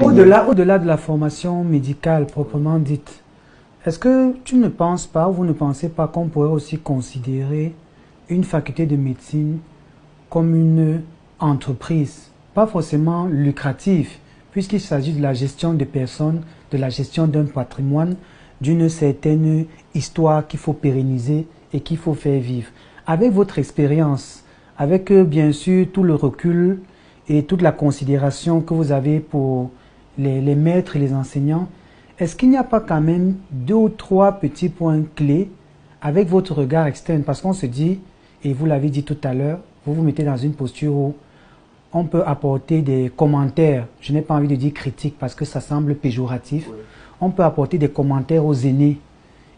Au-delà de la formation médicale proprement dite, est-ce que tu ne penses pas, ou vous ne pensez pas qu'on pourrait aussi considérer une faculté de médecine comme une entreprise, pas forcément lucrative, puisqu'il s'agit de la gestion des personnes, de la gestion d'un patrimoine, d'une certaine histoire qu'il faut pérenniser et qu'il faut faire vivre. Avec votre expérience, avec bien sûr tout le recul et toute la considération que vous avez pour les maîtres et les enseignants, est-ce qu'il n'y a pas quand même 2 ou 3 petits points clés avec votre regard externe? Parce qu'on se dit, et vous l'avez dit tout à l'heure, vous vous mettez dans une posture où on peut apporter des commentaires, je n'ai pas envie de dire critiques parce que ça semble péjoratif, oui. On peut apporter des commentaires aux aînés.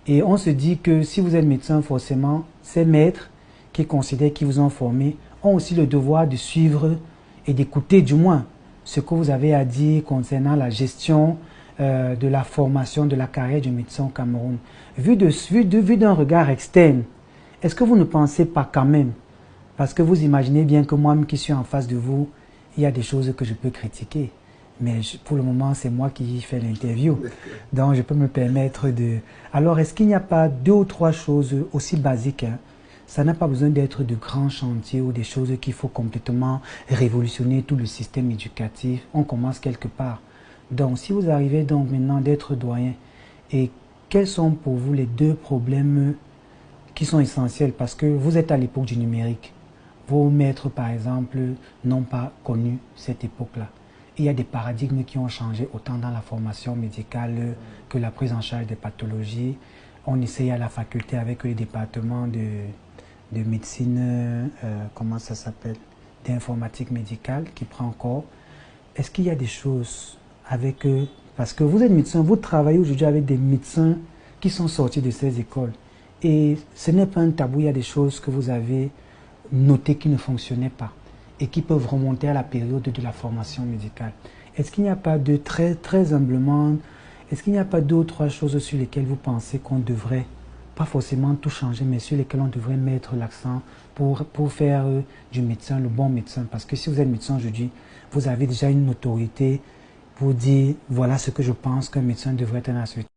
Et on se dit que si vous êtes médecin, forcément, ces maîtres qui considèrent qu'ils vous ont formé ont aussi le devoir de suivre et d'écouter du moins ce que vous avez à dire concernant la gestion de la formation, de la carrière du médecin au Cameroun. Vu d'un regard externe, est-ce que vous ne pensez pas quand même, parce que vous imaginez bien que moi-même qui suis en face de vous, il y a des choses que je peux critiquer. Mais pour le moment, c'est moi qui fais l'interview. Donc, je peux me permettre de... Alors, est-ce qu'il n'y a pas 2 ou 3 choses aussi basiques, hein? Ça n'a pas besoin d'être de grands chantiers ou des choses qu'il faut complètement révolutionner tout le système éducatif. On commence quelque part. Donc, si vous arrivez donc maintenant d'être doyen, et quels sont pour vous les 2 problèmes qui sont essentiels? Parce que vous êtes à l'époque du numérique. Vos maîtres, par exemple, n'ont pas connu cette époque-là. Il y a des paradigmes qui ont changé autant dans la formation médicale que la prise en charge des pathologies. On essaye à la faculté avec le département de médecine, comment ça s'appelle, d'informatique médicale qui prend corps. Est-ce qu'il y a des choses avec eux? Parce que vous êtes médecin, vous travaillez aujourd'hui avec des médecins qui sont sortis de ces écoles. Et ce n'est pas un tabou, il y a des choses que vous avez notées qui ne fonctionnaient pas et qui peuvent remonter à la période de la formation médicale. Est-ce qu'il n'y a pas de très humblement, est-ce qu'il n'y a pas 2 ou 3 choses sur lesquelles vous pensez qu'on devrait, pas forcément tout changer, mais sur lesquelles on devrait mettre l'accent pour faire du médecin le bon médecin? Parce que si vous êtes médecin aujourd'hui, vous avez déjà une autorité pour dire voilà ce que je pense qu'un médecin devrait être dans la société.